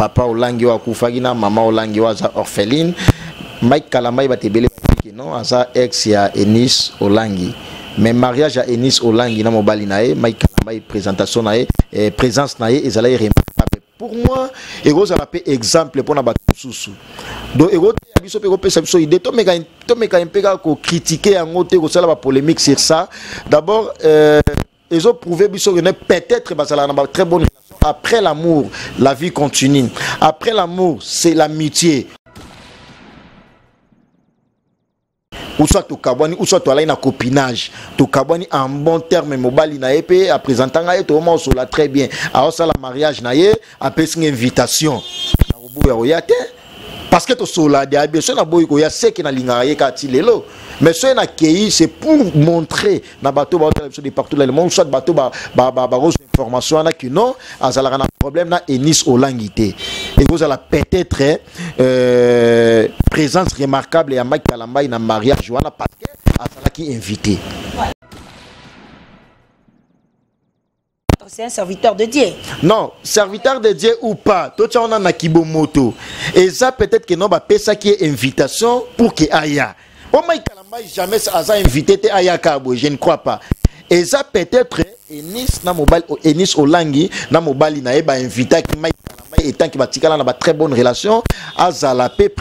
papa olangi wa kufagina mama olangi wa za orpheline Mike Kalamba ba tebele non asa ex ya Enis Olangi mais mariage à Enis Olangi na mobali nae Mike Kalamba présentation nae présence nae ezala remarquable pour moi ego ça l'appelle exemple pour na ba susu donc ego biso pe ko pesa biso idée to meka impeka ko critiquer en côté ko sala ba polémique sur ça d'abord ils ont prouvé biso que peut-être basala na ba très bonne relation après l'amour la vie continue après l'amour c'est l'amitié ou soit to kabwani ou soit to ala na copinage to kabwani en bon terme mobali na épée à présenter nga to mo so la très bien alors ça la mariage na ye après une invitation na robo ya oyate parce que to so la dia bien so na boy ko ya seki na linga ye ka ti lelo mais so na kei c'est pour montrer na bateau ba de partout dans le monde soit bateau ba reçu information na que non azala na problème na Enis Olangité et vous allez peut-être présence remarquable ya Mike Kalamba na mariage wana parce que azala qui invité. C'est un serviteur de Dieu. Non, serviteur de Dieu ou pas. Toi, tu as un kibomoto. Et ça, peut-être que non, bah, ça qui est invitation pour que aya. Oh, Mike Kalamba, jamais ça a invité te aya kabo. Je ne crois pas. Et ça, peut-être, Enis Olangi, na mobali na eba invité que Mike Kalamba étant qui va tikala na ba très bonne relation, à Zalapé.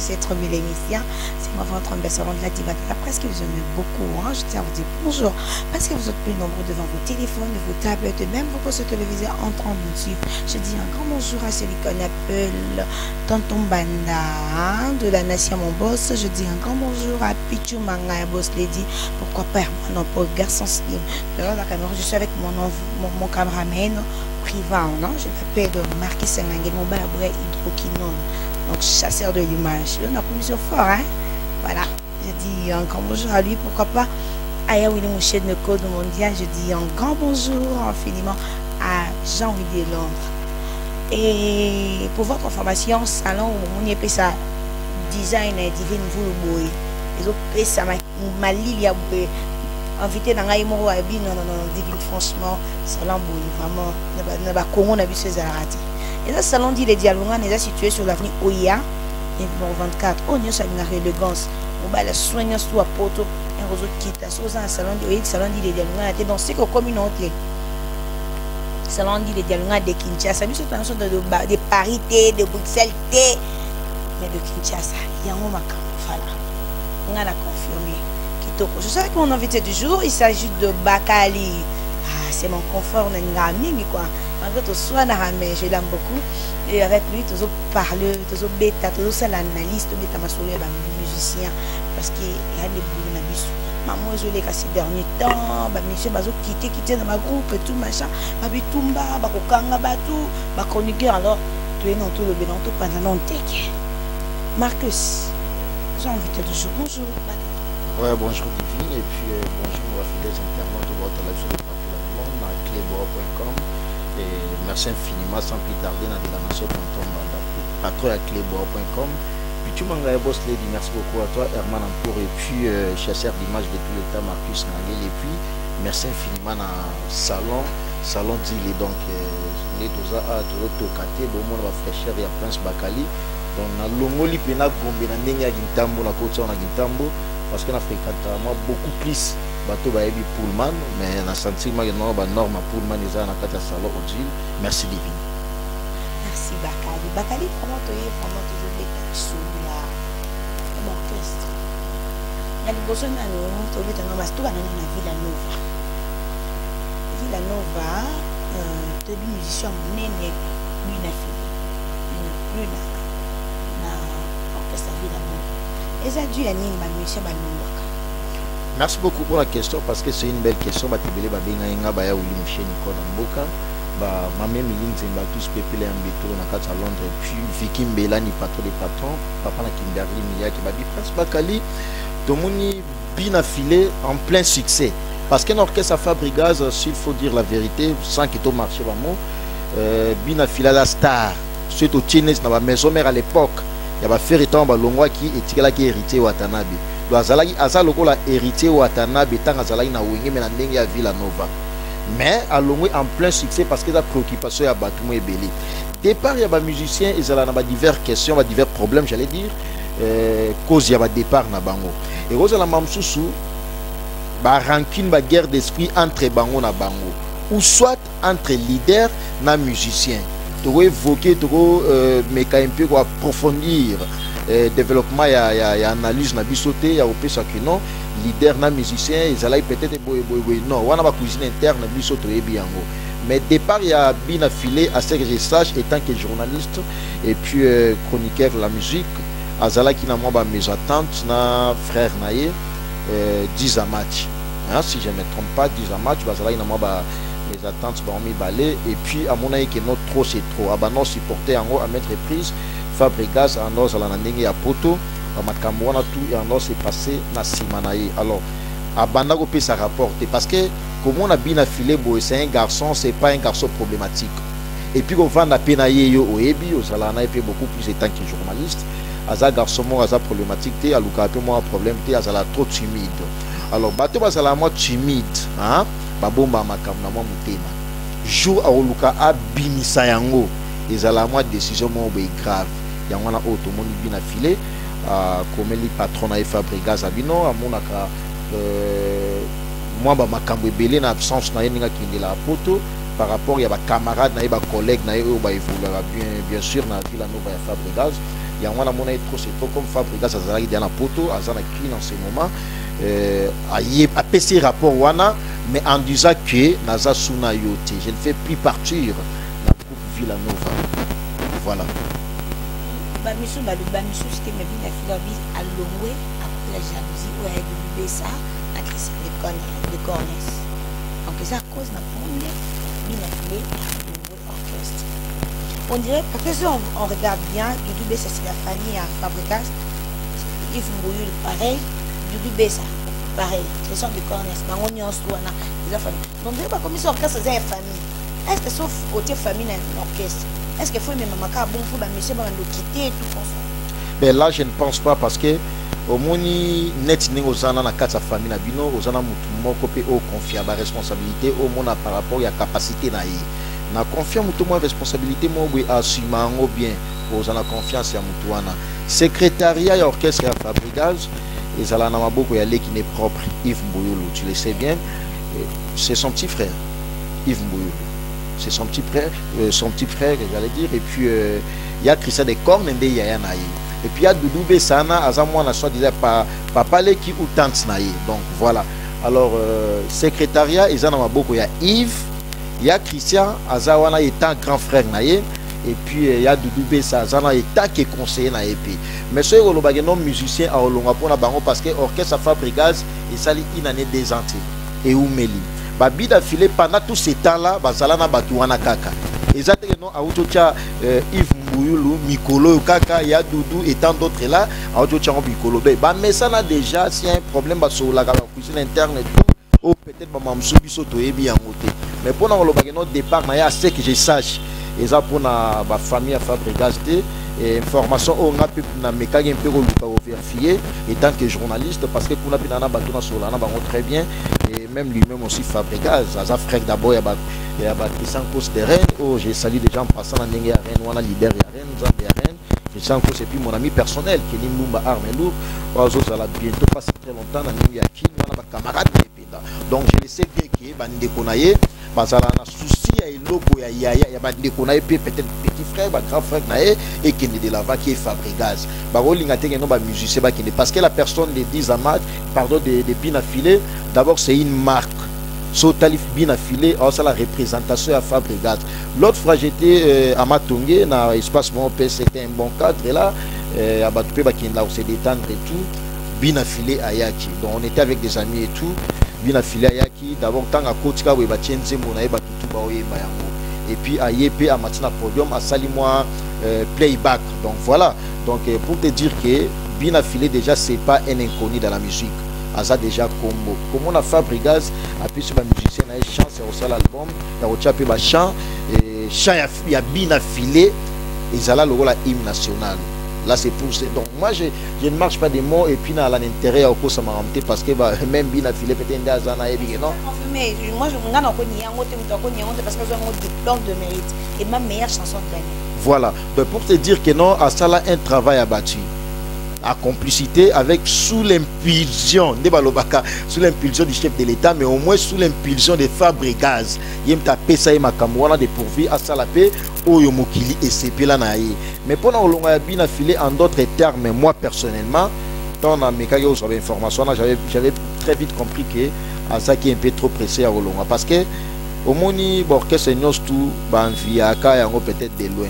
Cette belle émission, c'est moi votre ambassadeur de la diva de la presse qui vous aime beaucoup. Hein? Je tiens à vous dire bonjour parce que vous êtes plus nombreux devant vos téléphones, vos tablettes, même vos postes télévisés en train de nous suivre. Je dis un grand bonjour à celui qu'on appelle Tonton Banda de la nation mon boss. Je dis un grand bonjour à Pichu Manga boss lady. Pourquoi pas mon pauvre garçon slim. Derrière la caméra, je suis avec mon caméraman privat. Non? Je m'appelle Marquis Sengangé, mon balabré hydroquinone. Donc chasseur de l'image. On a plusieurs fois, hein. Voilà. Je dis un grand bonjour à lui, pourquoi pas. Aya Willy Mouché de Code Mondial. Je dis un grand bonjour infiniment à Jean-Willy Londres. Et pour votre information, salon où on y a ça design et divine vous le les autres ça m'a lié invité dans un mot à bien non divine franchement salon vraiment ne va comment on a vu ces arrêtés. Et là, salon dit les dialogues est situé sur l'avenue Oya, numéro 24. On est sur une élégance. On va la soigner sous à Porto. Un réseau qui est sur un salon dit les dialogues était dans cette communauté. Salon dit les dialogues de Kinshasa. Nous sommes en train de parité, de Bruxelles, mais de Kinshasa. Il y a un moment voilà. On a confirmé. Je savais que mon invité du jour, il s'agit de Bakali. Ah, c'est mon confort, on a une amie, quoi. En fait, je l'aime beaucoup. Et avec lui, toujours parler, toujours bêta, toujours ça l'analyste, bêta ma soeur, musicien, parce qu'il y a des boulots dans bus. Maman, je l'ai cassé dernier temps, monsieur Bazo quitté dans ma groupe, tout machin, Babitumba, Bakokanga, Batou, Bakonique, alors, tu es dans tout le bénin, tout pendant longtemps. Marcus, j'ai invité du jour. Bonjour. Ouais, bonjour Divine, et puis bonjour aux fidèles internautes de votre télévision de partout dans le monde, à clébora.com. Et merci infiniment, sans plus tarder, dans la nation Tonton Banda, patron à clébora.com. Puis tu m'as boss lady, merci beaucoup à toi, Herman encore, et puis chasseur d'images de tout l'État, Marcus Nangel, et puis merci infiniment dans salon d'île, donc les deux à Tokate, le monde va fraîcheur et à Prince Bakali. Donc, na longoli pena gombe na ndenge ya Gintambo na côté na Gintambo parce que na fréquente moi beaucoup plus bateau ba yebi Pullman mais na sentiment que non ba norme Pullman eza na kata salon Odile. Merci Divine. Merci Bakali comment tu es vraiment toujours les sous la l'orchestre. Ya liboso na no to beta no basto na Villanova. Villanova de musicien nene lui na fille. Lui na Merci beaucoup pour la question parce que c'est une belle question. Mamé Miling Zemba tous peuplé en béton na kati à Londres et puis Vicky Mbelani patron des patrons papa na Kimberly Miyaki babi Prince Bakali tomoni bina filé en plein succès parce qu'un orchestre à Fabrigaz s'il faut dire la vérité sans qu'il ait marché vraiment bina filé la star surtout Tienes na ba maison mère à l'époque il y a fait étant balongwa qui etikala qui héritier Watanabe do azalaki azaloko la héritier Watanabe tant azalaki na wenge mais na ndenge ya Villanova. Mais à l'ongwe en plein succès parce que la préoccupation à Batoumou et Belé. Départ, il y a des musiciens, ils ont diverses questions, divers problèmes, j'allais dire. Cause il y a des départ na bango. Et cause la mamsoussou, rancune, guerre d'esprit entre bango na bango. Ou soit entre leaders na musiciens. Tu vas évoquer, tu vas un peu approfondir développement, il y a analyse na bisoté, il y a opé ça que non. Leader na musicien ils allaient peut-être non on a ma cuisine interne biso to ebiango mais départ il y a bien affilé à ce que je sache étant que journaliste et puis chroniqueur de la musique azala qui na moi ba mes attentes na frère naie 10 à match hein, si je me trompe pas 10 à match bazala na moi ba mes attentes ba mi balé et puis à mon avis que non trop c'est trop abandon supporter en haut à mettre prise Fabrigaz en os à la ndenge ya poto makambo na tout et en s'est passé na simanaye alors abanda ko sa rapporter parce que comme on a bien affilé c'est un garçon c'est pas un garçon problématique et puis qu'on va na penaye yo oebi ozalana et puis beaucoup plus étant que journaliste aza garçon mo aza problématique té aluka peu mo problème té azala trop timide alors bato bazala mo timide hein babomba makambo na mo mutema jour aluka abimisa yango ezala mo décision mo grave yango na auto moni bien affilé comme les patrons à Fabrigaz abino à monaka moi ba makambo ebele na absence na yenga qui la poto par rapport il y a ba camarades na ba collègues na eux ba évoluera bien sûr na Villanova ya Fabrigaz il y a moi mona trop c'est trop comme Fabrigaz azali dans la poto azana qui en ce moment a PC rapport wana mais en disant que naza suna yote je ne fais plus partir na groupe Villanova voilà. Bamisu c'était ma vie la philosophie à l'ongwe après la jalousie ou à évoluer ça à Christian de Cornes donc ça cause n'a pas bien affilé orchestre on dirait parce que si on regarde bien Doudou Bessa c'est la famille à Fabricas Yves Mbouyul pareil Doudou Bessa pareil Christian de Cornes on y en soit les familles donc on dirait pas comme si orchestre c'est une famille est-ce que sauf côté famille dans l'orchestre est-ce qu'il faut même bon pour monsieur quitter tout comme ça? Mais là je ne pense pas parce que au moni net ni ozana na kata famille na bino ozana mutu moko pe o confia ba responsabilité au mona par rapport à capacité na yi na confia mutu mo responsabilité mo we assuma ngo bien ozana confiance ya mutu wana secrétariat ya orchestre ya Fabrigaz ezala na maboko ya leki ne propre Yves Mbouyulu tu le sais bien c'est son petit frère Yves Mbouyulu. C'est son petit frère, j'allais dire. Et puis, il y a Christian de Cornes, et il y a Naï. Et puis, il y a Doudou Bessana, Azamouan, soit disait papa qui ou tante Naï. Donc, voilà. Alors, secrétariat, il y a beaucoup. Il y a Yves, il y a Christian, Azawana étant grand frère Naï. Et puis, il y a Doudou Bessana, Azana étant qui est conseiller Naï. Mais ce est un musicien à Olonga pour la baron parce que l'orchestre Fabrigaz est sali une année des Antilles. Et Oumeli. Babi d'affilée pendant tout ce temps-là, bazalana batuana kaka. Exactement, autocha Yves Mbouyulu, Mikolo, Kaka, ya Doudou et tant d'autres là, autocha Mikolo. Mais ça là déjà, s'il y a un problème sur la cuisine interne et tout, ou peut-être mamamsou biso to ebi en côté. Mais pour notre départ, il y a ce que je sache. Et ça pour la famille à Fabrigaz et information on a pu na mekage un peu vérifier étant que journaliste parce que pour la binana batuna sur la très bien et même lui-même aussi Fabrigaz as frère d'abord il y a Christian Cos de Rennes oh j'ai salué des gens passant dans Nengue à Rennes on a leader à Rennes Zambé à Rennes Christian Cos et puis mon ami personnel qui est Nimumba Armelou oiseaux ça va bientôt pas si très longtemps dans Nengue à Kin on a camarade donc je le sais bien que bande konaye bazala na souci ya eloko ya yaya ya bande konaye peut-être petit frère ba grand frère nae et qui de la va qui est Fabrigaz ba rolinga te no ba musicien ba qui parce que la personne de 10 Amad pardon de bien affilé d'abord c'est une marque so talif bien affilé ça la représentation à Fabrigaz l'autre fois j'étais à Matongé na espace mon père c'était un bon cadre là à Batoupe ba qui là se détendre et tout bien affilé à Yaki donc on était avec des amis et tout bien affilé à Yaki d'abord tant à Kotika ou Batienze monae batutu ba oyeba yango et puis à Yépé à Matina Podium à Salimois playback. Donc voilà, donc pour te dire que Bina Filé déjà c'est pas un inconnu dans la musique. Ça déjà combo. Comme on a Fabrigaz, puis sur ma musicien a chant c'est au seul album, il y a au chapé ba chant et chant il y a Bina Filé et ça là le rôle hymne national. Là c'est pour ça. Donc moi je ne marche pas des mots et puis dans l'intérêt au ça m'a remonté parce que bah, même Bina Filé peut-être dans Zana et bien non. Mais moi je m'en a connu parce que j'ai un diplôme de mérite et ma meilleure chanson de l'année. Voilà. Donc pour te dire que non, à ça là un travail abattu. À complicité avec sous l'impulsion sous l'impulsion du chef de l'État, mais au moins sous l'impulsion des Fabrigaz. Il m'a tapé ça et ma camarade dépourvu à Salapé ou Yomokili et c'est là naïe. Mais pendant que l'on a bien affilé en d'autres termes, mais moi personnellement, dans mes cas où j'avais information, j'avais très vite compris que à ça qui est un peu trop pressé à Rolonga parce que au moni orchestre tout via peut-être de loin.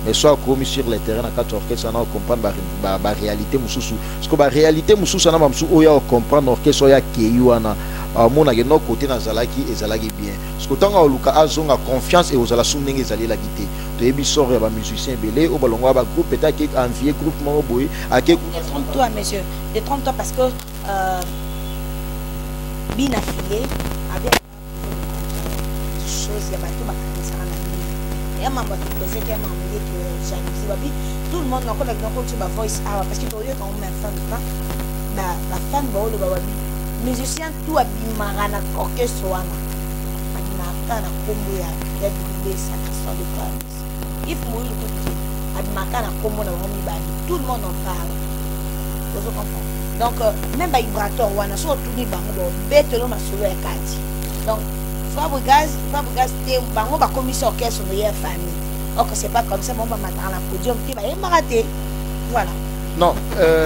Mais soit commis sur le terrain à 4 orchestres, on comprendre la réalité mususu. Parce que la réalité mususu, on a comprendre l'orchestre, on a kéyouana. On a un côté dans Zalaki et Zalaki bien. Parce que tant qu'on a confiance et aux alasuneng et zali la guité. Tu es bisor et les musiciens belé, au ballon à groupe, peut-être qu'il y a un vieux groupe moroboy. Détrompe-toi, monsieur. Détrompe-toi parce que bien affilié avec des choses, il y a pas tout. Il y a un membre qui posait qu'il y a un membre que j'aime. Tout le monde n'a pas la voice hour parce que tu as quand même un fan de temps. La fan de Bawabi. Musicien tout a bien marana orchestre wana. Adimaka na kombo ya WB Saint-Christophe de Paris. Il faut le côté. Adimaka na kombo na Romi Bali. Tout le monde en parle. Vous comprenez? Donc même ba vibrateur wana so tout ni bango bête no ma solo ya kati. Donc Fabrigaz bango ba commission orchestre no ya famille. Donc c'est pas comme ça bon ba mettre à la podium qui va rater. Voilà. Non,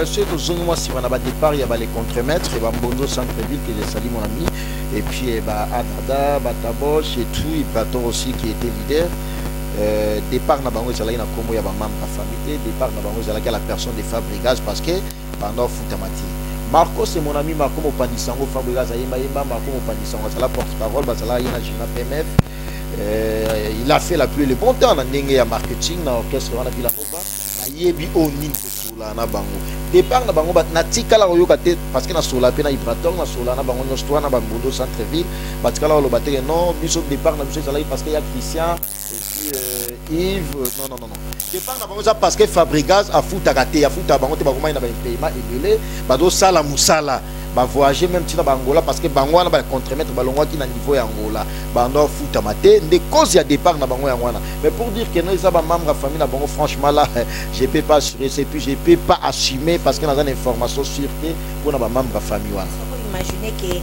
c'est au zone moi si on a pas départ il y a les contremaîtres et Bambondo centre-ville que j'ai salué mon ami et puis Adada, Batabosh et tout et Plateau aussi qui était leader. Départ na bango ezala na kombo ya ba membre famille départ na bango ezala la personne des Fabrigaz parce que pendant Foutamati Marco c'est mon ami Marco Mopanisango Fabrigaz ayemba Marco Mopanisango c'est la porte-parole basala yena jina PMF il a fait le bon temps dans ndenge ya marketing na orchestre wana Villanova na yebi oni sola na bango départ na bango na tikala oyoka te parce que na sola pe na vibrateur na sola na bango nyostoire na Bambondo centre-ville batikala lo bateke non biso départ na biso ezala parce que ya Christian Yves non départ na bango ça parce que Fabrigaz a foutaka te ya futa bango te bakoma na ba paiement ebele bado sala musala ba voyager même tina bangola parce que bango na ba contremaître balongwa ki na niveau ya Angola bando futa mate de cause ya départ na bango ya ngwana mais pour dire que nous ça ba membre famille na bango franchement là je peux pas assurer c'est puis je peux pas assumer parce que dans une information sûreté pour na ba membre famille wana imaginer que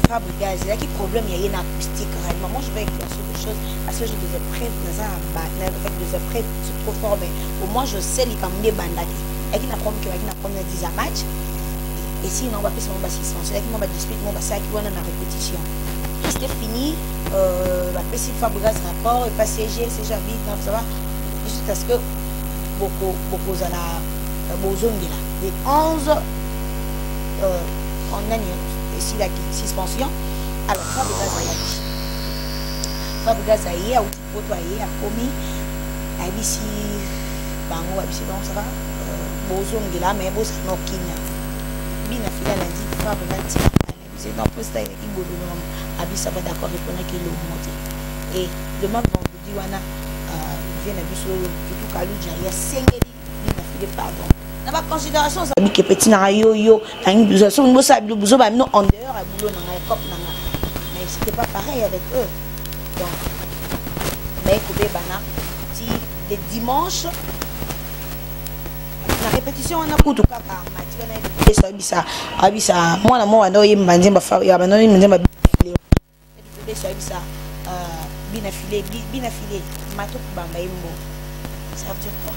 Fabrigaz il y a qui problème il y a une acoustique réellement moi je vais éclaircir des choses parce que je devais prêt dans un batteur en fait je devais prêt c'est trop fort mais au moins je sais les cambier bandaki et qui n'a problème que qui n'a problème 10 match et sinon on va passer mon bassiste c'est qui on va dispute mon bassiste qui on a la répétition c'était fini la PC Fabrigaz rapport et pas CG c'est j'habite non ça va juste parce que beaucoup à la bozone là les 11 en année ici la suspension alors Fabrigaz a eu a commis a ici bango a ici donc ça va bozone là mais boss no kinya bina fila la dit Fabrigaz c'est non poste avec qui bodo non a ça va d'accord avec on qui le monte et le même vendredi wana vient à biso tout kaluja ya sengeli bina file pardon na ba considération ça bi ke petit na yo tangi besoin so ngo sa besoin ba no en dehors à boulot na cop na mais c'était pas pareil avec eux donc mais kobe bana ti les dimanches la répétition on a kutu kaka mati na bi so abisa moi na moi no yimba nzemba fa ya ba no yimba nzemba bi so abisa bina filé mato bamba yimbo ça veut dire quoi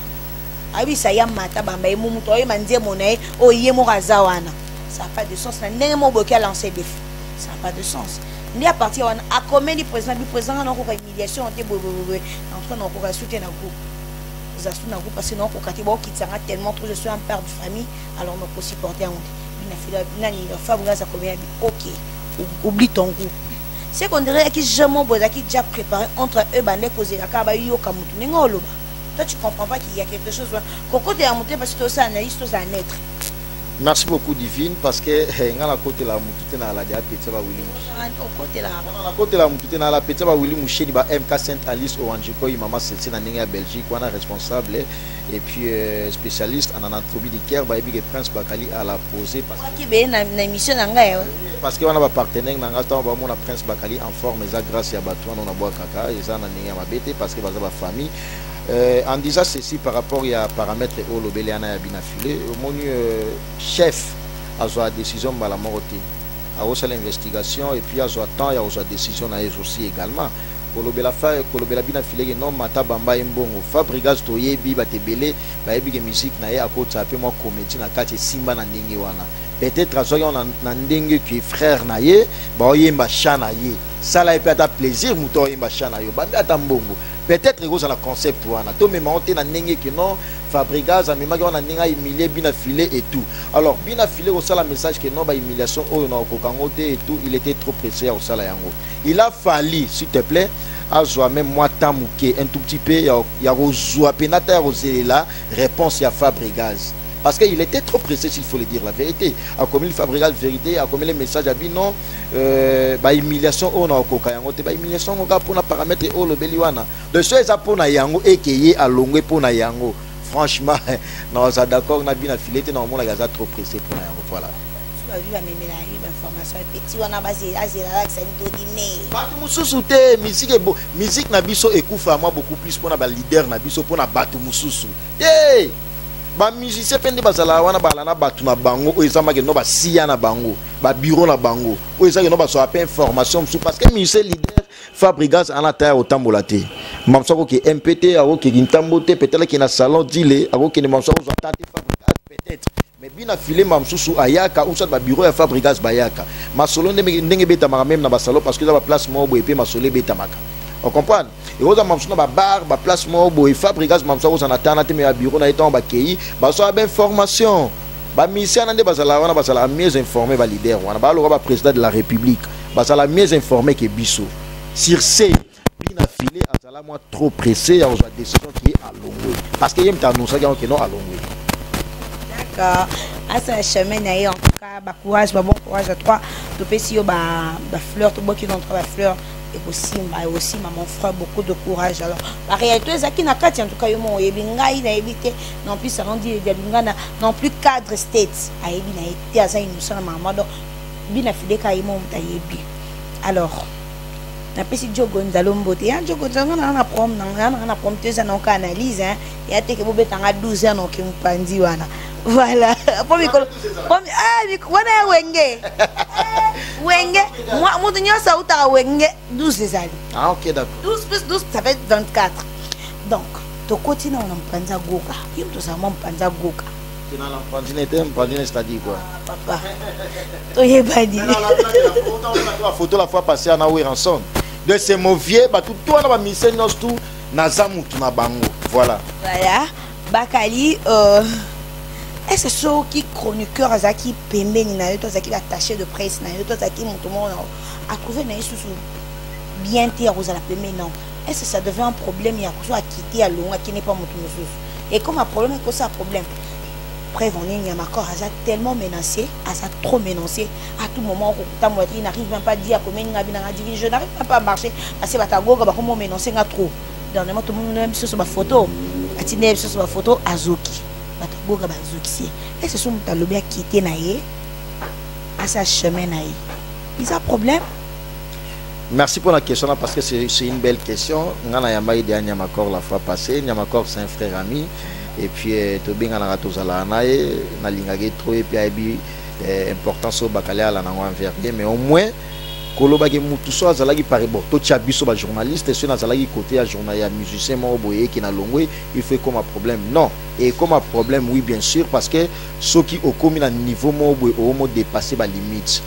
abi ça ya mata bamba yimbo to yimba nzemo na o yemo kazawana ça n'a pas de sens na ndenge mo bokia lancer défi ça n'a pas de sens ni à partir on a commis du président on a ko humiliation on te bobobobo en train on ko soutenir na coup ça sous na coup parce que non ko kati bo kitanga tellement trop je suis un père de famille alors on peut supporter on bina filé nani Fabrigaz a combien OK oublie ton goût c'est qu'on dirait qu'ils jamais qui déjà préparé entre eux bande causer la kaba yo kamutu ningolo. Toi tu comprends pas qu'il y a quelque chose Coco t'es monté parce que ça analyse tout ça naître. Merci beaucoup Divine parce que nga la côté la mutute na la dia petit ba Willy. Côté là. Na côté la mutute na la petit ba Willy Mouchedi ba MK Sainte Alice Owanjiko maman c'est na ninga Belgique wana responsable et puis spécialiste en anatomie du cœur ba ebi Prince Bakali à la poser parce que be na émission nga parce que on a partenaire na nga temps ba mon Prince Bakali en forme ça grâce à bato on a bois kaka et ça na ninga mabete parce que baza ba famille. En disant ceci par rapport à paramètres au lobeliana ya binafilé mon chef a la décision à la morte a l'investigation et puis a temps il y a la décision aussi également pour lobela fa ko lobela binafilé non mata bamba mbongo fabrigas to yebi batebele ba yebi ke musique na ye akota pe moi comédie na kati simba na ndenge wana peut-être azoki na ndenge ki frère na ye ba yemba chana ye sala e peut être plaisir muto yemba chana yo banda tambongo peut-être que la concept wana to même on na ndenge que non fabrigas amema ko na ndenge humilier binafilé et tout alors binafilé ko sala message que non ba humiliation o na kokangote et tout il était trop pressé au sala yango il a fallu s'il te plaît azwa même moi tamouké un tout petit peu ya rozwa penata ya rozelela réponse ya fabrigas parce qu'il était trop pressé s'il faut le dire la vérité a comme il fabrigas vérité a comme les messages a dit non ba humiliation on a koka yango te ba humiliation on ga pona paramètre o lobeli wana de ce ça pona yango ekeye alongwe pona yango franchement non ça d'accord na bien affilé te na mona gaza trop pressé pona yango voilà musique na biso ekufa moi beaucoup plus pour na leader na biso pour na batu mususu ba musicien pende bazala wana bala na batu na bango o ezama ke no ba siya na bango ba bureau na bango o ezaka no ba so appel information parce que musicien leader fabrigas en terre au tambolate mamsako ke MPT a ke kintambote peut-être que na salon dile a ke ne mamsako zo tante fabrigas peut-être mais bien affilé mamsusu ayaka ou ça ba bureau ya fabrigas bayaka masolo ndenge beta même na ba salon parce que ça ba place mo boye pe masolo beta maka on comprend et aux mamsuna ba bar ba place mo boye fabrigas mamsako ça na tana te mais bureau na eton ba kei ba so ba information ba mission na nde bazala wana bazala mieux informé ba leader wana ba lo ba président de la république bazala mieux informé que biso sur ces bien affilé azala moi trop pressé à aux décision qui est à longue parce que yem ta annoncer que non à longue. À ce chemin en tout cas bah courage bah bon courage à toi de pécio bah fleur tout bon qui dans trois fleurs et aussi maman frère beaucoup de courage alors la réalité c'est qui n'a qu'à en tout cas mon ebinga il a évité non plus ça rendu ebinga non plus cadre state a ebina été à ça nous sommes maman donc bien affilé kaimo mtayebi alors na pesi Jogo Nzalo mbote ya Jogo Nzalo na prompteuse na ka analyse hein ya te ke bobetanga 12 ans no ke mpandi wana voilà pomi wana wenge wenge moi mutu nyosa uta wenge 12 ezali ah ok d'accord 12 plus 12 ça fait 24 donc to kotina on mpanza goka yimto sa mpanza goka kina la mpanzine c'est-à-dire quoi papa to yebadi la photo la fois passée na Weranson de ces mauvais bah tout toi na ba mission nos tout na zamu na bango voilà Bakali est-ce que ceux qui chroniqueur azaki pembeni na yo azaki attaché de presse na yo azaki montomo a trouvé na sous bien terre aux la pembeni non est-ce que ça devient un problème il y a quoi à quitter à longa qui n'est pas montomo et comme un problème que ça problème preuve en ligne Yamakor a tellement menacé a trop menacé à tout moment il n'arrive même pas à dire comment je n'arrive même pas à marcher parce que batagoga ba comment menacé nga trop dernièrement tout le monde même sur ma photo atine sur ma photo azoki batagoga bazoki et ce sont talobi a quitté naé à sa chemin naé il a problème. Merci pour la question là parce que c'est une belle question ngana yamai de Yamakor la fois passée Yamakor c'est un frère ami. Et puis tobinga na ratozala nae na lingage trop et puis aibi importance au bacalea la nango envers mais au moins koloba ke mutu so azalaki pare bon to tia biso ba journaliste so nazalaki côté ya journal ya musicien mo boye ki na longwe il fait comme un problème non et comme un problème oui bien sûr parce que ceux qui au commis na niveau mo boye au mo dépasser ba limite.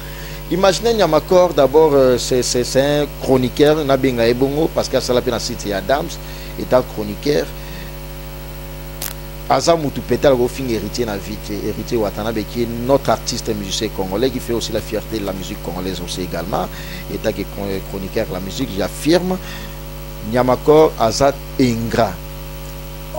Imaginez Yamakor d'abord c'est un chroniqueur na benga ebongo parce que ça la pe na site Adams est un chroniqueur Azamutu Petal Rofing héritier na vie, héritier Watanabe qui est notre artiste musicien congolais qui fait aussi la fierté de la musique congolaise aussi également. État qui est chroniqueur de la musique, j'affirme. Nyamakor Azat ingrat.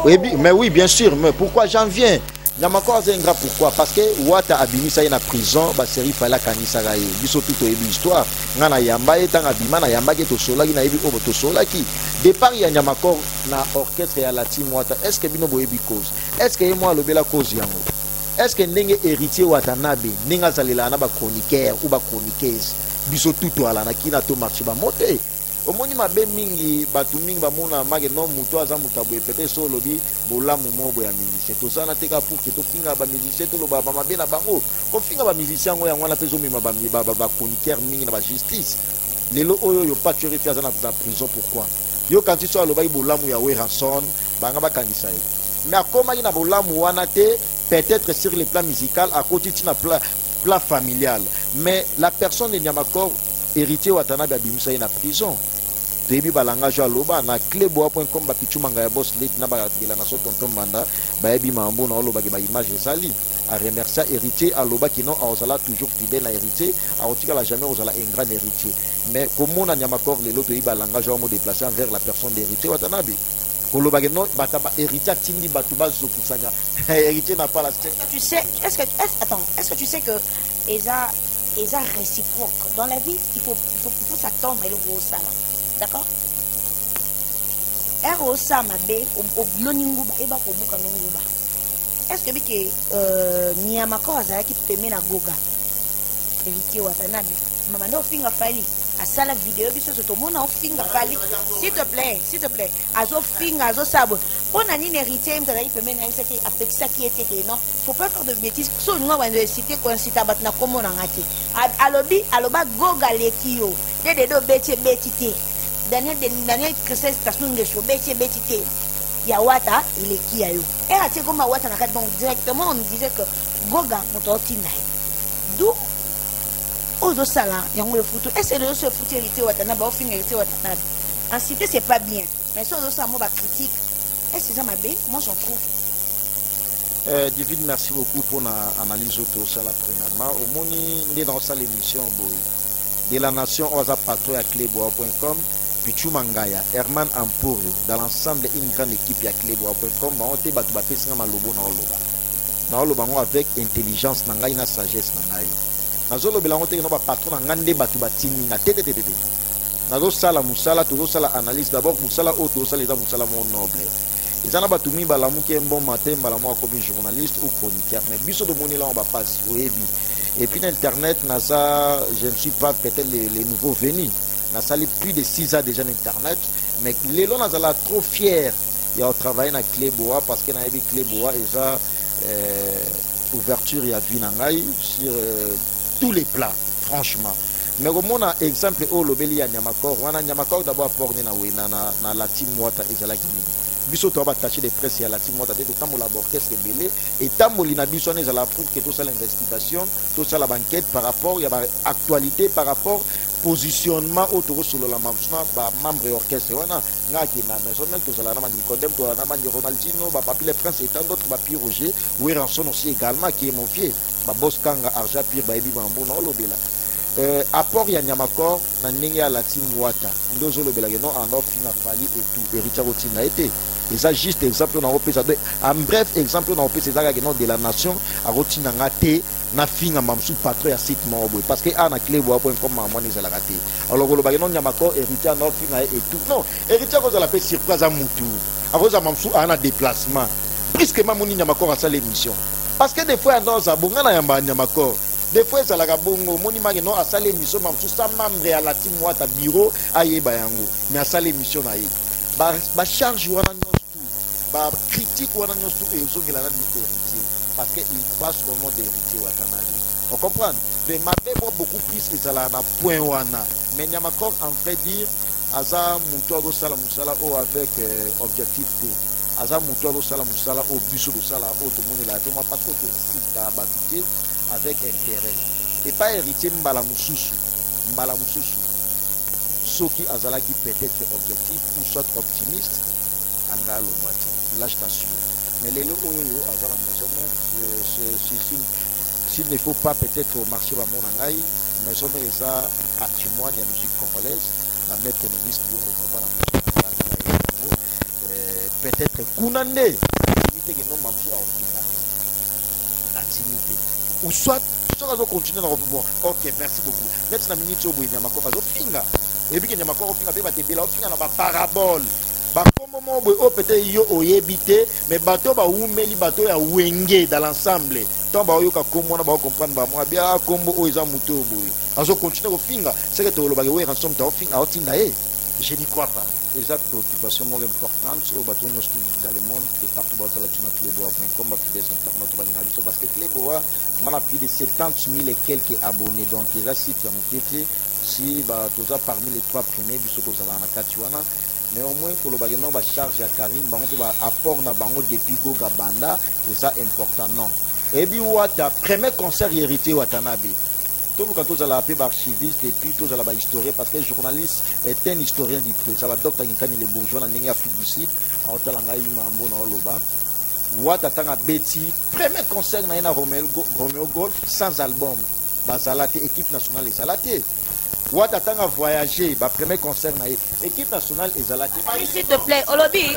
Oui, mais oui, bien sûr, mais pourquoi j'en viens? Nyamakor Azat ingrat, pourquoi? Parce que Wata Abimisa est en prison, bah série Fala Kanisa Gaye. Biso tout au début histoire. Ngana Yamba est en Abima, na Yamba qui est au Sola, qui n'a eu au Sola qui. Départ, il y a Nyamakor na orchestre et à la team Wata. Est-ce que Bino Boyebi cause? Est-ce que moi le bela cause yango? Est-ce que Nenge héritier Watanabe, Nenga Zalela na ba chroniqueur ou ba chroniqueuse? Biso tout à la na qui na to marché ba monter. Omoni mabe mingi batu mingi bamona mage no muto aza mutaboye peut-être so lobi bolamu mobo ya musicien to sana teka pour que to finga ba musicien to loba ba mabe na bango ko finga ba musicien ngo ya ngwana peso mima ba chroniqueur mingi na ba justice lelo oyo yo pas tuer fiaza na prison pourquoi yo quand tu so loba bolamu ya Weranson banga ba kanisa mais akoma ina bolamu wana te peut-être sur le plan musical à côté tina plan familial mais la personne de Nyamakor héritier Watanabe Abimisa na prison. Debi balangage aloba na cleboa.com ba pichumanga ya boss lady na ba la na so tonton banda ba yebi mambo na oloba ba image ezali a remercier héritier aloba qui non ozala toujours fidèle à héritier a otika la jamais ozala un grand héritier mais comment na Nyamakor les loto ba langage mo déplacer vers la personne d'héritier Watanabe koloba que non bataba héritier tindi batuba zokusanya héritier n'a pas la tête. Tu sais est-ce que tu sais que Eza réciproque dans la vie il faut s'attendre à le gros ça. D'accord? Est-ce que Nyamakor azalaki peme na goga héritier Watanabe maman no finga fali à ça la vidéo biso to mona finga fali s'il te plaît azo finga azo sabo on a ni héritier m'tala peme na ça qui avec ça qui était que non faut pas faire de bêtises so nous va citer quoi citer bat na komo na ngati aloba goga lekio de do betite Daniel Christophe Tassunge show betite Yawata il est qui a eu et à comme Wata na donc directement on disait que goga mototi na d'où aux sala yango le foot et c'est le se foot hérité Watanabe ba fin hérité Watanabe en cité c'est pas bien mais ça aussi moi ba critique et c'est ça ma bé moi j'en trouve David, merci beaucoup pour l'analyse autour de la premièrement. Au moni, on est dans cette émission de la nation aux patrouilles à cleboa.com. Pichu Mangaya, Herman Amporio, dans l'ensemble une grande équipe à cleboa.com. On te bat battre singa malobo na oloba. Na oloba avec intelligence na ngai na sagesse na ngai. Na zolo belango te no ba patron na ngande batu batini na tete. Na zo sala musala to zo sala analyse d'abord musala auto sala les musala mon noble. Ils en ont battu balamu qui est un bon matin balamu comme journaliste ou chroniqueur mais biso de moni là on va passer au ebi et puis l'internet nasa je ne suis pas peut-être les nouveaux venus nasa plus de 6 ans déjà d'internet mais les gens nasa trop fiers il a travaillé na Cleboa parce que na ebi Cleboa déjà ouverture ya vie nangai sur tous les plans franchement mais au moins un exemple au lobeli ya Nyamakor wana Nyamakor d'abord porné na wena na la team Wata ezalaki nini biso to ba taché de presse ya la team Wata te to tamola orchestre belé et tamoli na biso ne zala pour que tout ça l'investigation tout ça la banquette par rapport ya actualité par rapport positionnement autour sur la mamsna ba membre orchestre wana ngaki na maison même tout ça la na Nicodème to na mani Ronaldinho ba papi le prince et tant d'autres ba Pierre Roger Weranson aussi également qui est mon fier ba boss kanga arja pire ba ebi mambo na lobela apport ya Nyamakor na ndenge ya la team Wata ndozo lobela que non en offre na fali et tout héritier rotina été et ça juste exemple na opesa en bref exemple na opesa ça que non de la nation a rotina ngate na finga mamsu patron ya site mobo parce que ana cleboa.com mamoni za la raté alors lobela que non Nyamakor héritier na finga et tout non héritier ko za la fait surprise à mutu a roza mamsu ana déplacement puisque mamoni Nyamakor a sa l'émission parce que des fois dans za bonga na yamba Nyamakor des fois ça la bongo monima non à salle émission même sous sa membre à la team Wata bureau ayeba yango mais à salle émission na yi ba charge wana tout ba critique wana tout et zo ngela na héritier parce que il passe au nom d'héritier Watanabe on comprend mais mabe beaucoup plus que ça là na point wana mais Nyamakor en fait dire aza muto do sala musala o avec objectif T aza muto do sala musala o biso do sala o to moni la to moi parce que c'est ta batité avec intérêt et pas héritier mbala mususu soki azala qui peut être objectif ou soit optimiste angalo moitié là je t'assure Mais les lots, s'il ne faut pas peut-être marcher dans mon angaï, mais ça patrimoine de la musique congolaise, la maître novice de papa peut-être Kounandé, limité que non m'absout à l'intimité. Ou soit, tu vas continuer dans le bon. Ok, merci beaucoup. Maintenant, la minute où il y a ma coque à l'ofinga. Et puis, il y a ma coque à l'ofinga, à parabole. Comment peut-être yo oyebité mais bateau ba oumeli bateau ya wenge dans l'ensemble tant ba yoka komona ba comprendre ba moi bien kombo oiza muto boy azo continuer au finga c'est que to lo ba we ransom ta finga otinda e je n'y crois pas exact préoccupation more importante au bateau nous dans le monde de partout ba la tuna cleboa.com ba fidèles internautes ba ngaliso parce que cleboa on a plus de 70 000 et quelques abonnés donc les sites ya mokete si ba toza parmi les 3 premiers biso kozala na katiwana. Mais au moins pour le bagage ba charge à Karine bango pe ba apport na bango depuis Goga Banda et ça important non et puis wata premier concert hérité Watanabe tout le quand la pe archiviste et puis tout la ba historien parce que le journaliste est un historien du truc ça va docteur Nkani les bourgeois na ninga Afrique du Sud en hôtel nga yima mona loba wata tanga beti premier concert na Romeo Golf sans album bazalate équipe nationale et salate Ouata tanga voyager, ba premier concert na équipe nationale ezalaki. S'il te plaît, olobi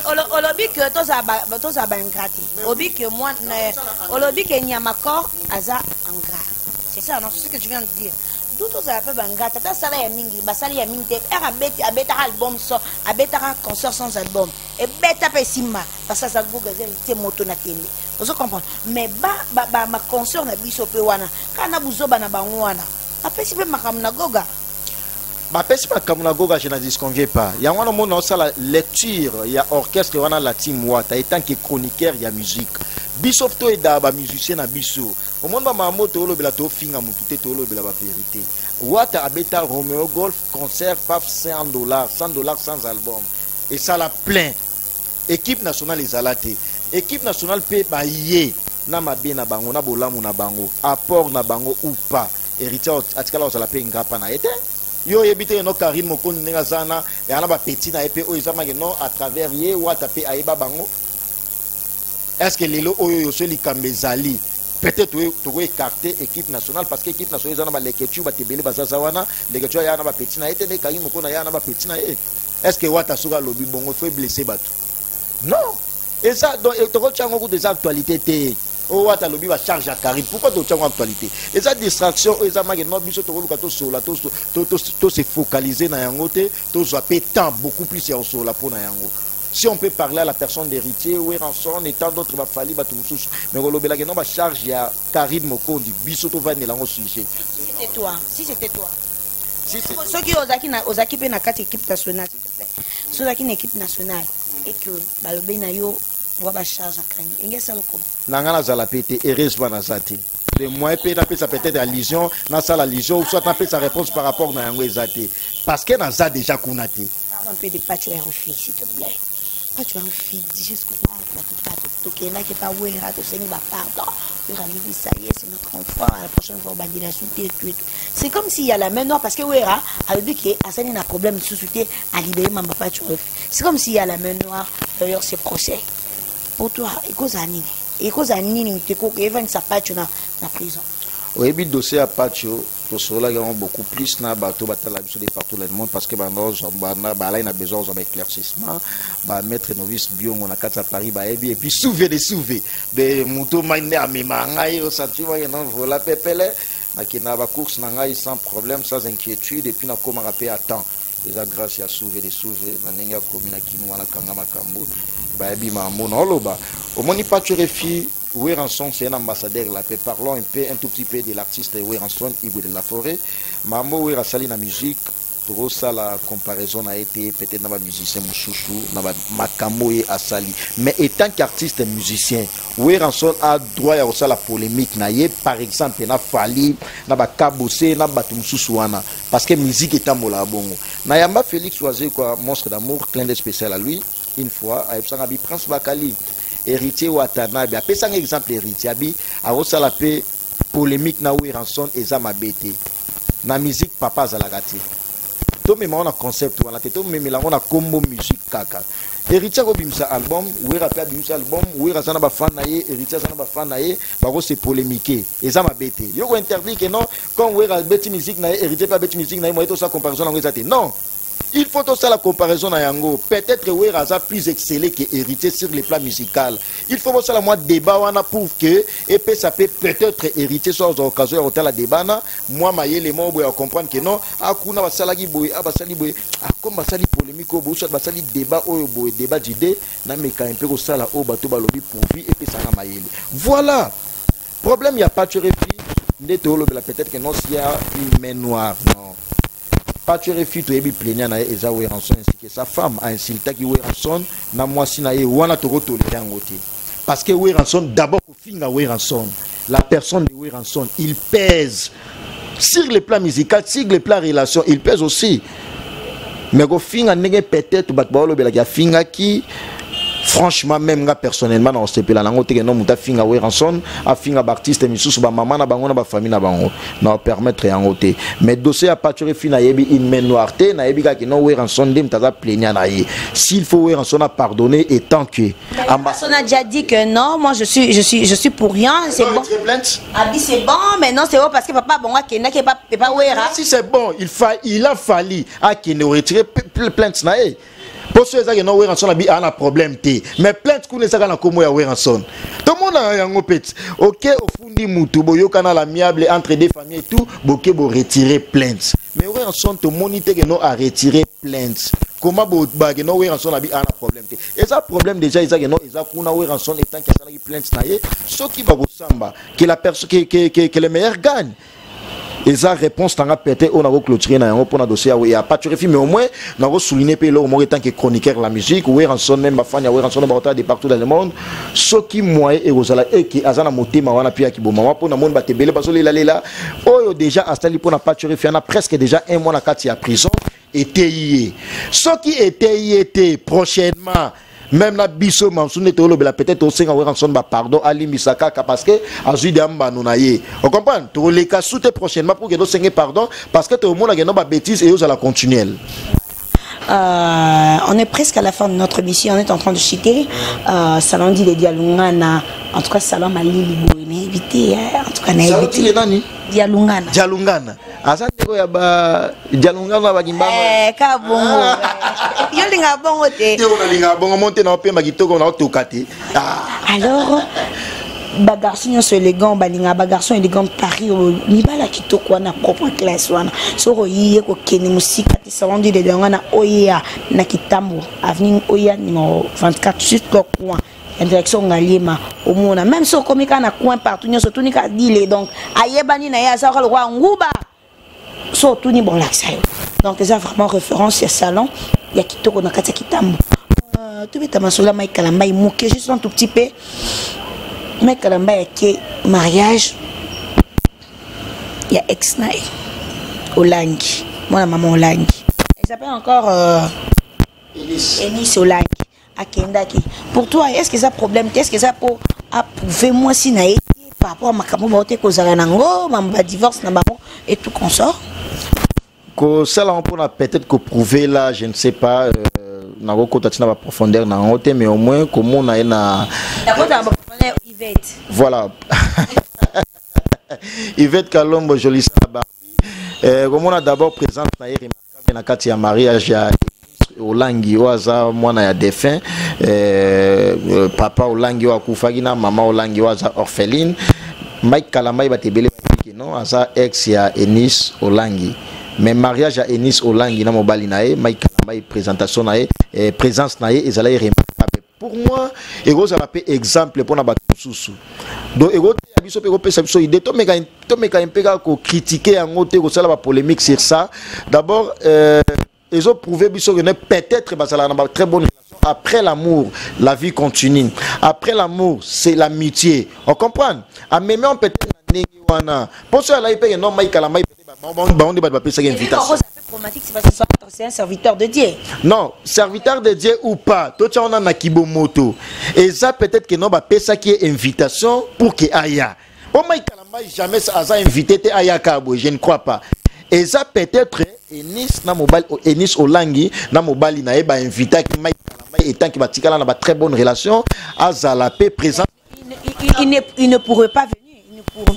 que tous a ingrati. Olobi que moi olobi que Nyamakor aza ingrat. C'est ça non, c'est ce que tu viens de dire. Tout tous a peu ingrat. Tata sala ya mingi, basali ya mingi, abeta album so, abeta concert sans album. Et beta pe simma parce que ça Google te moto na kende. Vous comprenez? Mais ma concert na biso pe wana. Kana buzoba na bango wana. Après si pe makam na goga. Ma personne comme la goga je ne disconviens pas. Il y a un moment où la lecture, il y a orchestre, il y a la team Wata, étant que chroniqueur, il y a musique. Bisofto et d'aba musicien à biso. Au monde ma moto le belato finga mutute tolo bela la vérité. Wata abeta Romeo Golf concert paf $100, $100 sans album. Et ça la plein. Équipe nationale les alate. Équipe nationale pe ba yé na mabe na bango na bolamu na bango. Apport na bango ou pas. Héritier atikala osala pe ngapa na été. Yo yebite no Karine Mokoni nenga zana et ana ba petit na épée o ezama no à travers ye wata pe aiba bango. Est-ce que lelo oyo yo seli kambezali peut-être to écarter équipe nationale parce que équipe nationale zana ba leketu ba tebele bazaza wana leketu ya na ba petit na été ne Karine Mokoni ya na ba petit na e. Est-ce que wata suga lobi bongo faut blesser bato? Non. Et ça donc to ko tchango des actualités te. Oh, wata lobi va charge à Karine. Pourquoi tu as en actualité? Et ça distraction, et ça m'a dit non, biso to luka to sola, to se focaliser na yango te, to zaper temps beaucoup plus ya sola pour na yango. Si on peut parler à la personne d'héritier, ou rançon, et tant d'autres va falloir battre nous. Mais on lobela non va charge à Karine Mokondi, biso to va ne lango sujet. Si c'était toi, si c'était toi. Si ceux qui osaki pe na quatre équipes nationales, s'il te plaît. Ceux qui une équipe nationale et que balobe na yo wa charge akani engesa lokoma nangana zala pété heureusement na zati le moyen pe na pe ça peut-être à lision na ça la lision ou soit na pe sa réponse par rapport na yango ezati parce que na za déjà kunate un peu de pâture refit s'il te plaît pâture refit jusqu'au to kena ke pa wera to seni ba pardon le rami ça y est c'est notre enfant à la prochaine fois bandi la suite et tout c'est comme s'il y a la même noire parce que wera a dit que asani na problème sous suite à libérer ma pâture refit c'est comme s'il y a la même noire d'ailleurs c'est procès. Pour toi, et cause à nini, tu peux even sa patch na prison. Oui, le dossier à patcho, tout cela gagne beaucoup plus na bateau batala biso de partout le monde parce que bando zambana bala ina besoin d'éclaircissement, ba mettre novice bio on a quatre à Paris ba et puis souver de moto maine à ngai au sentiment que non voilà pepele na kina ba course na ngai sans problème sans inquiétude et puis na koma rapper à temps. Les grâce à sauver na ninga komina kinu wana kanga makambo ba ebi mambo na loba au moni pas tu refi Weranson c'est un ambassadeur la paix parlons un tout petit peu de l'artiste Weranson Igwe de la Forêt mambo Wera sali na musique trop ça la comparaison a été peut-être na ba musicien mususu na ba makambo et asali mais étant qu'artiste musicien Weranson a droit à ça la polémique na ye par exemple na fali na ba kabose na ba mususu wana parce que musique est en mola bongo na yamba Félix Oisé quoi monstre d'amour clin d'œil spécial à lui une fois à Epsangabi Prince Bakali héritier Watanabe après ça un exemple héritier abi a ça la paix polémique na Weranson et za mabete na musique papa zalagati to me on a concept wana te to me melango na combo musique kaka héritier ko bimsa album wera pe bimsa album wera sana ba fan na ye héritier sana ba fan na ye ba ko se polémiquer et ça m'a bêté yo ko interdit que non quand wera beti musique na ye héritier pa beti musique na ye moi to ça comparaison na ngeza te non. Il faut aussi la comparaison à Yango. Peut-être que Weraza plus excellé que héritier sur les plans musicaux. Il faut aussi la moi débat on a prouve que et puis ça peut peut-être héritier sur aux occasions où la débat na moi maïe les mots pour comprendre que non akuna basalagi boy abasali boy comme basali polémique au bout soit basali débat au boy débat d'idée na me quand un peu au sala au bateau balobi pour vie et puis ça na maïe. Voilà. Problème il y a pas tu réfléchis n'était peut-être que non s'il y a une main noire non. Pas tu refus to ebi plaignant na eza Weranson ainsi que sa femme a insulté qui Weranson na moi si na ye wana to tolérer ngoté parce que Weranson d'abord finga Weranson la personne de Weranson il pèse sur le plan musical sur le plan relation il pèse aussi mais go finga nenge peut-être bat ba lo bela ki finga qui franchement même nga personnellement na OCP la nango te que non muta finga Weranson a finga artiste misusu ba maman na bango na ba famille na bango na permettre yango te mais dossier a pâture fina yebi une main noire te na yebi ka que non Weranson dem taza plaignant na ye s'il faut Weranson a pardonner et tant que personne a déjà dit que non moi je suis pour rien c'est bon abi c'est bon mais non c'est bon parce que papa bon akena ke pas Wera si c'est bon il a fallu à qu'il ne retire plainte na ye. Pour ceux qui ont Weranson a un problème mais plainte qu'on est ça na komo ya Weranson tout le monde a un petit ok au fond du mutu boyo kana l'amiable entre deux familles et tout boké bo retirer plainte mais Weranson tout le monde que non a retirer plainte comment bo ba que non Weranson a un problème et ça problème déjà ils a que non ils a kuna Weranson étant que ça plainte na ye ce qui va vous samba que la personne que le meilleur gagne. Et ça réponse t'en a pété on a clôturé na pour na dossier il y a pas tu refus mais au moins on a souligné pe là au moins tant que chroniqueur la musique Weranson même ba fan ya Weranson ba de partout dans le monde ce qui moi et rozala et qui azana motema wana pia ki boma pour na monde ba tebele parce que là oh déjà installé pour na pas tu refus on a presque déjà un mois na kati ya prison et TIE ce qui était prochainement même la biso mamsune tolo bela peut-être au senga Weranson ba pardon ali misaka parce que azui de amba nonaye on comprend to les cas soute prochainement pour que do senga pardon parce que tout le monde a ba bêtise et aux la continuelle. On est presque à la fin de notre mission, on est en train de chuter. Salon dit les Dialungana, en tout cas Salon Malili Boine, évité, en tout cas n'a évité. Dialungana. Dialungana. Asa ndeko ya ba Dialungana ba kimba. Kabongo. Yo linga bongo te. Yo linga bongo monter na pe magitoko na otokate. Alors bagarson so élégant balinga bagarson élégant Paris ni bala kitoko wana propre classe wana soko yiye ko keni musika ti salon de ngana oya na kitambo avenue oya numéro 24 sud ko coin en direction Ngaliema au mona même so komika na coin partout nyo so tunika dile donc ayebani na ya sa ko roi nguba so tuni bon l'accès donc c'est vraiment référence ya salon ya kitoko na kati kitambo tout beta masola mai kalamba imuke juste un tout petit peu. Mais quand on a un mariage, il y a ex-naï, Olangi. Moi, la maman Olangi. Elle s'appelle encore Enis Olangi. À Kendaki. Pour toi, est-ce que ça problème? Est-ce que ça pour approuver moi si naïe par rapport à ma camouflage que ça nango, ma divorce na maman et tout consort? Que ça là on peut peut-être que prouver là, je ne sais pas. Nako kotatina ba profondeur na ngote mais au moins comment on a na Yvette. Voilà. Yvette Kalombo jolie ça. Comment on a d'abord présente na remarquable na kati ya mariage ya Olangi waza mwana ya défunt papa Olangi wa kufaki na mama Olangi waza orpheline Mike Kalamai batebele non asa ex ya Enis Olangi. Mais mariage à Enis Olangi na mobali nae Mike Kalamai présentation nae présence nae ezala remarquable pour moi ego ça l'appelle exemple pour na batususu donc ego ya biso pe ko pesa biso idée to meka impeka ko critiquer en côté ko sala ba polémique sur ça d'abord ils ont prouvé biso que peut-être basala na très bonne relation après l'amour la vie continue après l'amour c'est l'amitié on comprend à même on peut être ndenge wana pour ça là il peut non Mike Kalamai on débat pas ça invitation. C'est parce que c'est un serviteur de Dieu. Non, serviteur de Dieu ou pas. Toi, tu as un kibomoto. Et ça, peut-être que non, bah, ça qui est invitation pour que Aya. Pour moi, jamais ça a invité Aya Kabo, je ne crois pas. Et ça, peut-être, Enis na mobile Enis Olangi na mobile na eba invité qui Mike Kalamba étant qui batikala na ba très bonne relation azala pe présent il ne pourrait pas venir,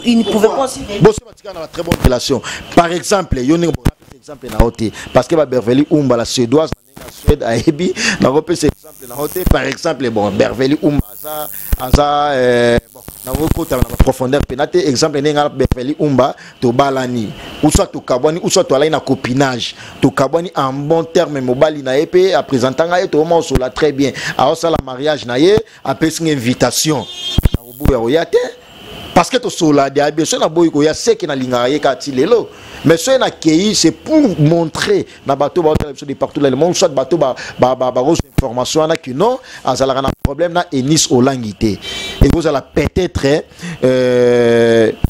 il ne pouvait pas aussi venir. Bon c'est batikala na ba très bonne relation par exemple yoni bon exemple na hoté parce que ba Beverly Umba la suédoise na Suède a ebi na repé cet exemple na hoté par exemple bon Beverly Umba aza bon na vokota na profondeur penate exemple nenga Beverly Umba to balani ou soit to kabwani ou soit to ala na copinage to kabwani en bon terme mobali na epé à présentanga et to mo so la très bien a ça la mariage na ye a pesi une invitation na obu ya oyate parce que to sola de besoin na boy ko ya seki na lingara ye ka ti lelo mais ce na kei c'est pour montrer na bateau ba de partout dans le monde soit bateau ba information na que non azala na problème na Enis Olangité et vous allez peut-être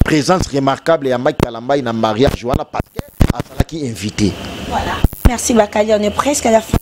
présence remarquable ya Mike Kalamba na mariage wana parce que azala qui invité. Voilà, merci Bakali, on est presque à la fin.